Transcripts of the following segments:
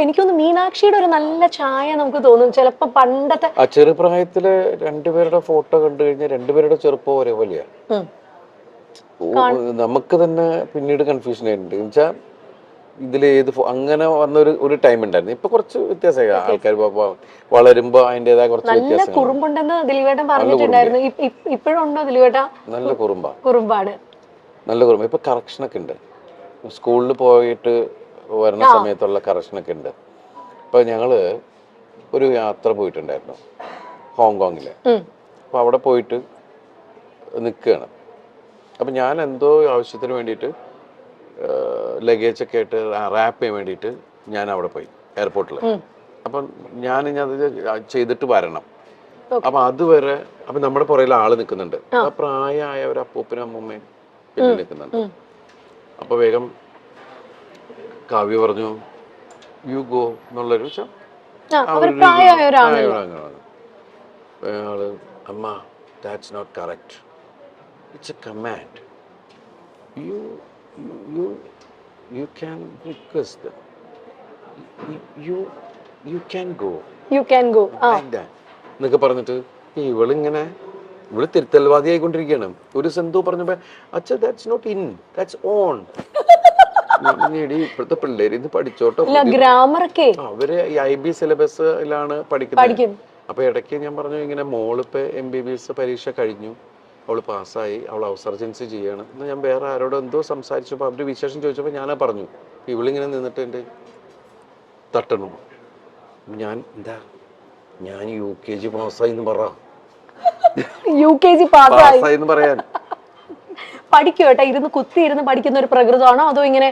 എനിക്കൊന്ന് മീനാക്ഷിയുടെ ഒരു നല്ല ചായ നമുക്ക് തോന്നും ചിലപ്പോ പണ്ടത്തെ. ആ ചെറുപ്രായത്തില് രണ്ടുപേരുടെ ഫോട്ടോ കണ്ടു കഴിഞ്ഞാൽ രണ്ടുപേരുടെ ചെറുപ്പം ഒരേപോലെയാ. നമുക്ക് തന്നെ പിന്നീട് കൺഫ്യൂഷൻ ആയിട്ടുണ്ട് എന്നുവെച്ചാൽ ഇതിൽ ഏത് അങ്ങനെ വന്നൊരു ടൈം ഉണ്ടായിരുന്നു. ഇപ്പൊ കുറച്ച് വ്യത്യാസമായി. ആൾക്കാർ വളരുമ്പോ അതിന്റേതായ കുറച്ച് നല്ല കുറുമ്പുണ്ടെന്ന് ദിലീപേട്ടൻ പറഞ്ഞിട്ടുണ്ടായിരുന്നു. ഇപ്പോഴും ഉണ്ടോ ദിലീപേട്ട? നല്ല കുറുമ്പാണ്. നല്ല കുറുമ്പ്. ഇപ്പൊ കറക്ഷനൊക്കെ ഉണ്ട്. സ്കൂളിൽ പോയിട്ട് വരുന്ന സമയത്തുള്ള കറക്ഷനൊക്കെ ഉണ്ട്. ഇപ്പൊ ഞങ്ങള് ഒരു യാത്ര പോയിട്ടുണ്ടായിരുന്നു ഹോങ്കോങ്ങില്. അപ്പൊ അവിടെ പോയിട്ട് നിൽക്കുകയാണ്. അപ്പൊ ഞാൻ എന്തോ ആവശ്യത്തിന് വേണ്ടിയിട്ട് ലഗേജ് ഒക്കെ ആയിട്ട് റാപ്പ് ചെയ്യാൻ വേണ്ടിയിട്ട് ഞാൻ അവിടെ പോയി എയർപോർട്ടിൽ. അപ്പം ഞാൻ ഇനി അത് ചെയ്തിട്ട് വരണം. അപ്പൊ അതുവരെ അപ്പൊ നമ്മുടെ പുറകിൽ ആള് നിൽക്കുന്നുണ്ട്. അപ്പൊ പ്രായമായ ഒരു അപ്പൂപ്പനും അമ്മൂമ്മയും പിന്നെ നിൽക്കുന്നുണ്ട്. അപ്പൊ വേഗം കാവ്യ പറഞ്ഞു യു ഗോ എന്നുള്ളൊരു അയാള് അമ്മ that's not correct, it's a command, you can request them, you can go എന്നൊക്കെ പറഞ്ഞിട്ട് ഇവള് തിരുത്തൽവാദി ആയിക്കൊണ്ടിരിക്കുകയാണ്. ഒരു സെന്തോ പറഞ്ഞപ്പോ അച്ഛാ that's not in, that's on. ഇപ്പോഴത്തെ പിള്ളേര് ഇത് പഠിച്ചോട്ടോ. അവര് IB സിലബസിലാണ് പഠിക്കുന്നത്. അപ്പൊ ഇടയ്ക്ക് ഞാൻ പറഞ്ഞു ഇങ്ങനെ മോളിപ്പോ MBBS പരീക്ഷ കഴിഞ്ഞു, അവള് പാസ്സായി, അവൾ ഔസർജൻസി ചെയ്യാണ് എന്ന് ഞാൻ വേറെ ആരോട് എന്തോ സംസാരിച്ചപ്പോൾ അവര് വിശേഷം ചോദിച്ചപ്പോൾ ഞാനാ പറഞ്ഞു. ഇവളിങ്ങനെ നിന്നിട്ട് എൻ്റെ തട്ടണു. ഞാൻ UKG പാസ്സായി എന്ന് പറ. UKG പാസ്സായി എന്ന് പറയാൻ പഠിക്കുവേട്ടാ. ഇരുന്ന് കുത്തിയിരുന്ന് പഠിക്കുന്ന ഒരു പ്രകൃതമാണോ അതോ ഇങ്ങനെ?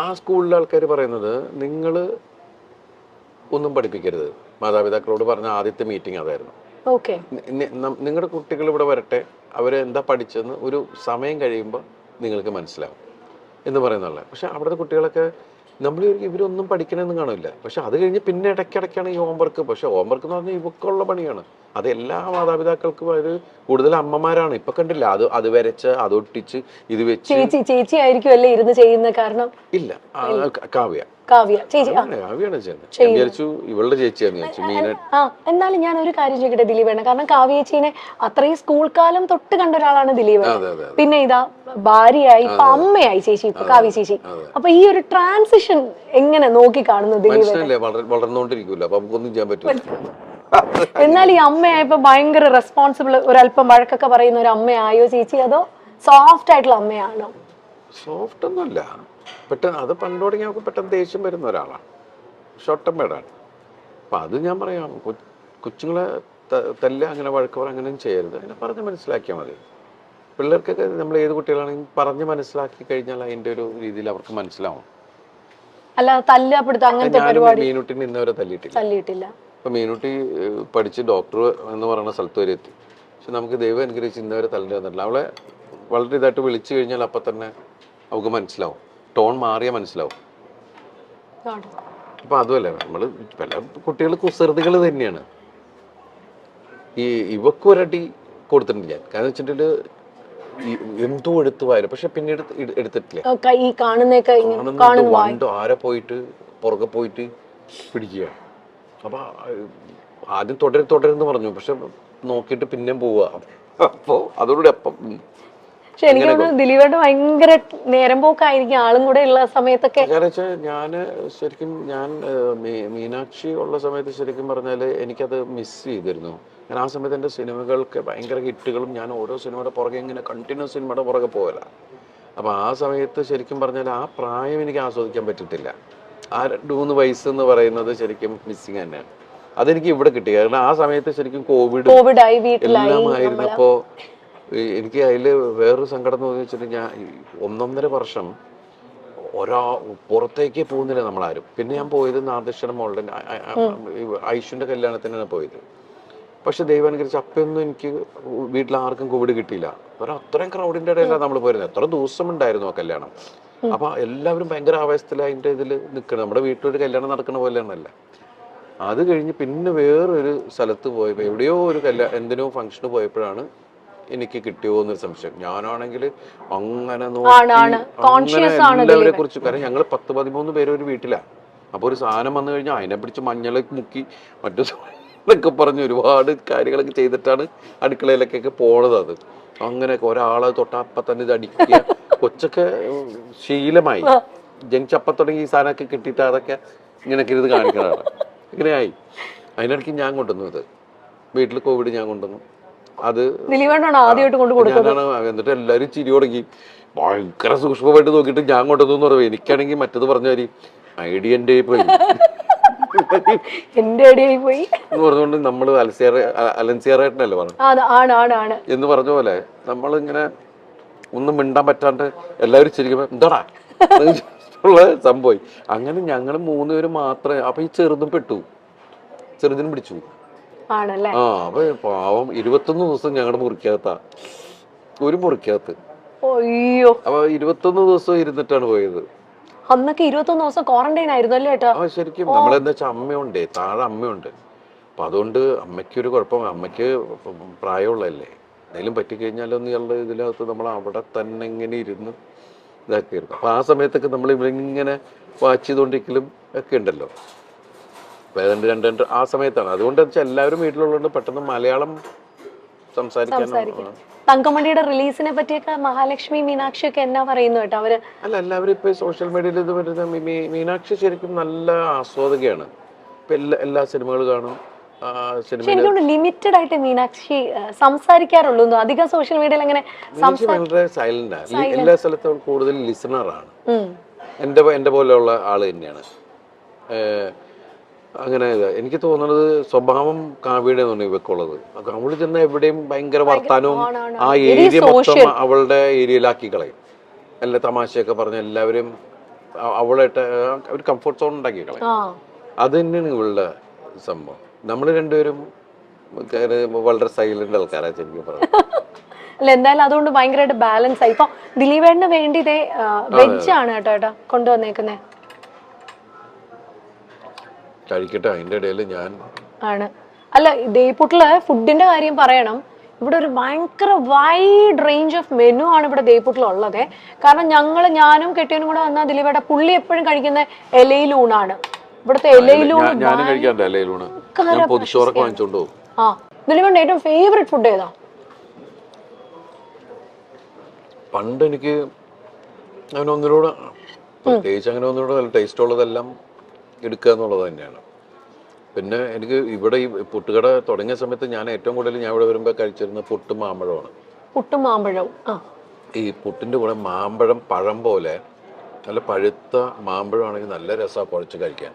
ആ സ്കൂളിലെ ആൾക്കാർ പറയുന്നത് നിങ്ങൾ ഒന്നും പഠിപ്പിക്കരുത്. മാതാപിതാക്കളോട് പറഞ്ഞ ആദ്യത്തെ മീറ്റിംഗ് അതായിരുന്നു. നിങ്ങളുടെ കുട്ടികൾ ഇവിടെ വരട്ടെ, അവരെന്താ പഠിച്ചതെന്ന് ഒരു സമയം കഴിയുമ്പോൾ നിങ്ങൾക്ക് മനസ്സിലാവും എന്ന് പറയുന്നുള്ള. പക്ഷെ അവിടുത്തെ കുട്ടികളൊക്കെ നമ്മൾ ഇവരൊന്നും പഠിക്കണമെന്ന് കാണില്ല. പക്ഷെ അത് കഴിഞ്ഞ് പിന്നെ ഇടയ്ക്കിടയ്ക്കാണ് ഈ ഹോംവർക്ക്. പക്ഷെ ഹോംവർക്ക് എന്ന് പറഞ്ഞാൽ ഇവക്കുള്ള പണിയാണ്. അത് എല്ലാ മാതാപിതാക്കൾക്കും അത് കൂടുതൽ അമ്മമാരാണ്. ഇപ്പൊ കണ്ടില്ല, അത് വരച്ച് അതൊട്ടിച്ച് ഇത് വെച്ച്. ചേച്ചി ആയിരിക്കും അല്ലേ ഇരുന്ന് ചെയ്യുന്ന? കാരണം ഇല്ല, കാവ്യാണ് ഇവളുടെ ചേച്ചിയാന്ന് ചോദിച്ചു മീന. എന്നാലും ഞാൻ ഒരു കാര്യം ചോദിക്കട്ടെ ദിലീപേണ്ണ, കാരണം കാവ്യ ചേച്ചീനെ അത്രയും സ്കൂൾ കാലം തൊട്ട് കണ്ട ഒരാളാണ് ദിലീപ്. പിന്നെ ഇതാ ഭാര്യയായി, ഇപ്പൊ അമ്മയായി ചേച്ചി, ഇപ്പൊ കാവ്യ ചേച്ചി. അപ്പൊ ഈ ഒരു ട്രാൻസിഷൻ എങ്ങനെ നോക്കി കാണുന്നു ദിലീപ്? വളർന്നുകൊണ്ടിരിക്കുമല്ലോ, അപ്പൊ നമുക്കൊന്നും ചെയ്യാൻ പറ്റില്ല. എന്നാൽ ഈ അമ്മയായപ്പോ ഭയങ്കര റെസ്പോൺസിബിൾ, ഒരല്പം വഴക്കൊക്കെ പറയുന്ന ഒരു അമ്മയായോ ചേച്ചി, അതോ സോഫ്റ്റ് ആയിട്ടുള്ള അമ്മയാണോ? സോഫ്റ്റ് ഒന്നുമല്ല, പെട്ടെന്ന് അത് പണ്ട് തുടങ്ങി നമുക്ക് പെട്ടെന്ന് ദേഷ്യം വരുന്ന ഒരാളാണ്, ഷോർട്ട് ടെമ്പേർഡാണ്. അപ്പം അത് ഞാൻ പറയാം, കൊച്ചുങ്ങളെ അങ്ങനെ വഴക്ക് പറ അങ്ങനെയും ചെയ്യരുത്, അങ്ങനെ പറഞ്ഞ് മനസ്സിലാക്കിയാൽ മതി. പിള്ളേർക്കൊക്കെ നമ്മൾ ഏത് കുട്ടികളാണെങ്കിലും പറഞ്ഞ് മനസ്സിലാക്കി കഴിഞ്ഞാൽ അതിൻ്റെ ഒരു രീതിയിൽ അവർക്ക് മനസ്സിലാവും. അല്ല തല്ലുപിടുത്തം അങ്ങനത്തെ പരിപാടി മീനുട്ടിനെ ഇന്നവരെ തല്ലിയിട്ടില്ല. ഇപ്പം മീനുട്ടി പഠിച്ച് ഡോക്ടർ എന്ന് പറയുന്ന സ്ഥലത്ത് വരെ എത്തി. പക്ഷെ നമുക്ക് ദൈവം അനുഗ്രഹിച്ച് ഇന്നവരെ തല്ലിട്ട് വന്നിട്ടില്ല. അവളെ വളരെ ഇതായിട്ട് വിളിച്ചു കഴിഞ്ഞാൽ അപ്പം തന്നെ അവൾക്ക് മനസ്സിലാവും, ടോൺ മാറിയാൽ മനസ്സിലാവും. അപ്പം അതുമല്ല, നമ്മൾ പല കുട്ടികൾ കുസൃതികൾ തന്നെയാണ്. ഇവക്കൊരടി കൊടുത്തിട്ടുണ്ട് ഞാൻ. കാരണം വെച്ചിട്ടുണ്ടെങ്കിൽ എന്തോ എടുത്തു വായില്ല, പക്ഷെ പിന്നീട് എടുത്തിട്ടില്ല. ആരെ പോയിട്ട് പുറകെ പോയിട്ട് പിടിക്കുക. അപ്പൊ ആദ്യം തുടരുന്ന് പറഞ്ഞു, പക്ഷെ നോക്കിയിട്ട് പിന്നെയും പോവുക. അപ്പോ അതോടെ അപ്പം പക്ഷെ എനിക്ക് തോന്നുന്നു ദിലീപേട്ട ഭയങ്കര നേരം പോക്കായിരിക്കും ആളും കൂടെ ഉള്ള സമയത്തൊക്കെ. ഞാൻ മീനാക്ഷി ഉള്ള സമയത്ത് ശരിക്കും പറഞ്ഞാല് എനിക്കത് മിസ് ചെയ്തിരുന്നു. ഞാൻ ആ സമയത്ത് എൻ്റെ സിനിമകൾക്ക് ഭയങ്കര ഹിറ്റുകളും, ഞാൻ ഓരോ സിനിമയുടെ പുറകെ ഇങ്ങനെ കണ്ടിന്യൂസ് സിനിമയുടെ പുറകെ പോകല. അപ്പൊ ആ സമയത്ത് ശരിക്കും പറഞ്ഞാൽ ആ പ്രായം എനിക്ക് ആസ്വദിക്കാൻ പറ്റിയിട്ടില്ല. ആ 2-3 വയസ്സ് എന്ന് പറയുന്നത് ശരിക്കും മിസ്സിങ് തന്നെയാണ്. അതെനിക്ക് ഇവിടെ കിട്ടി. കാരണം ആ സമയത്ത് ശരിക്കും കോവിഡ് എല്ലാം ആയിരുന്നപ്പോ എനിക്ക് അതിൽ വേറൊരു സങ്കടം എന്ന് വെച്ചിട്ടുണ്ടെങ്കിൽ ഞാൻ 1.5 വർഷം പുറത്തേക്ക് പോകുന്നില്ല നമ്മളാരും. പിന്നെ ഞാൻ പോയത് നാദൃശ്വരം മോളുടെ ഐഷുവിന്റെ കല്യാണത്തിനാണ് പോയത്. പക്ഷെ ദൈവാനുഗ്രഹിച്ച് അപ്പൊന്നും എനിക്ക് വീട്ടിൽ ആർക്കും കോവിഡ് കിട്ടിയില്ല. അത്രയും ക്രൗഡിന്റെ ഇടയിലാണ് നമ്മൾ പോയിരുന്നത്. എത്ര ദിവസം ഉണ്ടായിരുന്നു ആ കല്യാണം. അപ്പൊ എല്ലാവരും ഭയങ്കര ആവേശത്തിൽ അതിന്റെ ഇതിൽ നിൽക്കണം. നമ്മുടെ വീട്ടിലൊരു കല്യാണം നടക്കുന്ന പോലെയാണല്ല. അത് കഴിഞ്ഞ് പിന്നെ വേറൊരു സ്ഥലത്ത് പോയപ്പോ എവിടെയോ ഒരു എന്തിനോ ഫംഗ്ഷന് പോയപ്പോഴാണ് എനിക്ക് കിട്ടിയോ എന്നൊരു സംശയം. ഞാനാണെങ്കിൽ അങ്ങനെ നോക്കി എല്ലാവരെ കുറിച്ച്, കാരണം ഞങ്ങൾ 10-13 പേര് ഒരു വീട്ടിലാണ്. അപ്പോൾ ഒരു സാധനം വന്നു കഴിഞ്ഞാൽ അതിനെ പിടിച്ച് മഞ്ഞളൊക്കെ മുക്കി മറ്റു എന്നൊക്കെ പറഞ്ഞ് ഒരുപാട് കാര്യങ്ങളൊക്കെ ചെയ്തിട്ടാണ് അടുക്കളയിലേക്കൊക്കെ പോണത്. അത് അങ്ങനെയൊക്കെ ഒരാളെ തൊട്ടപ്പം തന്നെ ഇത് അടിക്കുക. കൊച്ചൊക്കെ ശീലമായി ജനിച്ചപ്പം തുടങ്ങി ഈ സാധനമൊക്കെ കിട്ടിയിട്ട് അതൊക്കെ ഇങ്ങനെയൊക്കെ ഇത് കാണിക്കുന്നതാണ്. ഇങ്ങനെയായി. അതിനിടയ്ക്ക് ഞാൻ കൊണ്ടുവന്നു ഇത് വീട്ടിൽ കോവിഡ് ഞാൻ കൊണ്ടുവന്നു. അത് ഞാനാണ്. എന്നിട്ട് എല്ലാവരും ചിരി തുടങ്ങി. ഭയങ്കര സൂക്ഷ്മമായിട്ട് നോക്കിയിട്ട് ഞാൻ കൊണ്ടുവന്നു എന്ന് പറയും. എനിക്കാണെങ്കിൽ മറ്റത് പറഞ്ഞ കാര്യം ഐഡിയ എൻ്റെ പോയി എന്ന് പറഞ്ഞുകൊണ്ട് നമ്മൾ അലൻസിയറായിട്ടല്ലേ പറഞ്ഞു എന്ന് പറഞ്ഞ പോലെ നമ്മളിങ്ങനെ ഒന്നും മിണ്ടാൻ പറ്റാണ്ട് എല്ലാവരും ചിരിക്കുമ്പോ എന്താടാ ഉള്ള സംഭവം. അങ്ങനെ ഞങ്ങൾ 3 പേര് മാത്രമേ. അപ്പൊ ഈ ചെറുതും പെട്ടു, ചെറുതിനും പിടിച്ചു. അപ്പൊ പാവം 21 ദിവസം ഞങ്ങളുടെ മുറിക്കകത്താ, ഒരു മുറിക്കകത്ത്. അപ്പൊ 21 ദിവസം ഇരുന്നിട്ടാണ് പോയത്. അന്നൊക്കെ 21 ദിവസം ക്വാറന്റൈൻ ആയിരുന്നു അല്ലേ ഏട്ടാ? ശരിക്കും നമ്മളെന്താ വെച്ചാൽ അമ്മയുണ്ട്, താഴെ അമ്മയുണ്ട്. അപ്പൊ അതുകൊണ്ട് അമ്മയ്ക്കൊരു കുഴപ്പം. അമ്മയ്ക്ക് പ്രായമുള്ളതല്ലേ, എന്തെങ്കിലും പറ്റിക്കഴിഞ്ഞാലൊന്നും ഇയാളുടെ ഇതിനകത്ത് നമ്മൾ അവിടെ തന്നെ ഇങ്ങനെ ഇരുന്ന് ഇതാക്കിയിരുന്നു. അപ്പൊ ആ സമയത്തൊക്കെ നമ്മൾ ഇവരിങ്ങനെ വാച്ച് ചെയ്തോണ്ടിരിക്കലും ഒക്കെ ഉണ്ടല്ലോ. അപ്പൊ ഏതാണ്ട് 2 ആ സമയത്താണ്. അതുകൊണ്ട് വെച്ചാൽ എല്ലാവരും വീട്ടിലുള്ളതുകൊണ്ട് പെട്ടെന്ന് മലയാളം സംസാരിക്കാൻ. തങ്കമണിയുടെ റിലീസിനെ പറ്റിയൊക്കെ മഹാലക്ഷ്മി, മീനാക്ഷി ഒക്കെ എന്നാ പറയുന്നു കേട്ടോ അവര്? അല്ല, എല്ലാവരും ഇപ്പൊ സോഷ്യൽ മീഡിയയിൽ ഇത് വരുന്ന മീനാക്ഷി ശരിക്കും നല്ല ആസ്വാദകയാണ്. ഇപ്പൊ എല്ലാ സിനിമകളും കാണും. ലിമിറ്റഡ് ആയിട്ട് മീനാക്ഷി സംസാരിക്കാറുള്ളൂ. അധികം സോഷ്യൽ മീഡിയയിൽ അങ്ങനെ വളരെ സൈലന്റ് ആണ്. എല്ലാ സ്ഥലത്തും കൂടുതൽ ലിസണറാണ്. എന്റെ പോലെയുള്ള ആള് തന്നെയാണ്. അങ്ങനെ എനിക്ക് തോന്നുന്നത് സ്വഭാവം കാവ്യയുടെ ഇവക്കുള്ളത്. അവള് ചെന്ന എവിടെയും ഭയങ്കര വർത്താനവും ആ ഏരിയ മൊത്തം അവളുടെ ഏരിയയിലാക്കി കളയും. എല്ലാ തമാശയൊക്കെ പറഞ്ഞ എല്ലാവരും അവളായിട്ട് ഒരു കംഫർട്ട് സോൺ ഉണ്ടാക്കി കളയും. അത് തന്നെയാണ് ഇവളുടെ സംഭവം. നമ്മൾ രണ്ടുപേരും വളരെ സൈലന്റ് ആൾക്കാരാ ശരിക്കും പറഞ്ഞു. അല്ല, എന്തായാലും അതുകൊണ്ട് ഭയങ്കരമായിട്ട് ബാലൻസ് ആയി. ഇപ്പൊ ദിലീപേട്ടന് വേണ്ടി വെജ് ആണ് കേട്ടോ കൊണ്ടുവന്നേക്കുന്നേ. കഴിക്കട്ടെ. അതിന്റെ ഇടയിൽ ഞാൻ ആണ്. അല്ല, ദേയ്പുട്ടില് ഫുഡിന്റെ കാര്യം പറയണം. ഇവിടെ ഒരു ഭയങ്കര വൈഡ് റേഞ്ച് ഓഫ് മെനു ആണ് ഇവിടെ ദേയ്പുട്ടിലുള്ളത്. കാരണം ഞാനും കെട്ടിയനും കൂടെ വന്നാൽ ദിലീപേട്ട പുള്ളി എപ്പോഴും കഴിക്കുന്ന ഇലയിലൂണാണ്. ഇവിടുത്തെ ഇലയിലൂണ്. ഞാനും കഴിക്കാറുണ്ട് ഇലയിലൂണ്. ഞാൻ പൊതിച്ചോറൊക്കെ വാങ്ങിച്ചോണ്ട് പോകും. ദിലീപേട്ട ഏറ്റവും ഫേവറേറ്റ് ഫുഡ് ഏതാ? പണ്ട് എനിക്ക് അങ്ങനെ ഒന്നിനോട് പ്രത്യേകിച്ച് അങ്ങനെ ഒന്നിനോട് നല്ല ടേസ്റ്റ് ഉള്ളതെല്ലാം എടുക്കുക എന്നുള്ളത് തന്നെയാണ്. പിന്നെ എനിക്ക് ഇവിടെ ഈ പുട്ടുകട തുടങ്ങിയ സമയത്ത് ഞാൻ ഏറ്റവും കൂടുതൽ ഞാൻ ഇവിടെ വരുമ്പോൾ കഴിച്ചിരുന്നത് പുട്ടും മാമ്പഴമാണ്. പുട്ടും മാമ്പഴവും. ഈ പുട്ടിൻ്റെ കൂടെ മാമ്പഴം പഴം പോലെ നല്ല പഴുത്ത മാമ്പഴമാണെങ്കിൽ നല്ല രസമാണ് കുഴച്ച് കഴിക്കാൻ.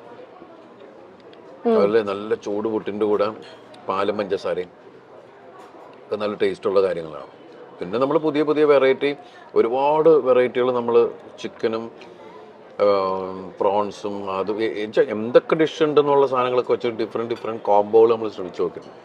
അതുപോലെ നല്ല ചൂട് പുട്ടിൻ്റെ കൂടെ പാലും പഞ്ചസാരയും ഒക്കെ നല്ല ടേസ്റ്റുള്ള കാര്യങ്ങളാണ്. പിന്നെ നമ്മൾ പുതിയ പുതിയ ഒരുപാട് വെറൈറ്റികൾ നമ്മൾ ചിക്കനും പ്രോൺസും അത് എന്തൊക്കെ ഡിഷ് ഉണ്ടെന്നുള്ള സാധനങ്ങളൊക്കെ വെച്ച് ഡിഫറെൻറ്റ് കോംബോകൾ നമ്മൾ ശ്രമിച്ചു നോക്കിയിട്ടുണ്ട്.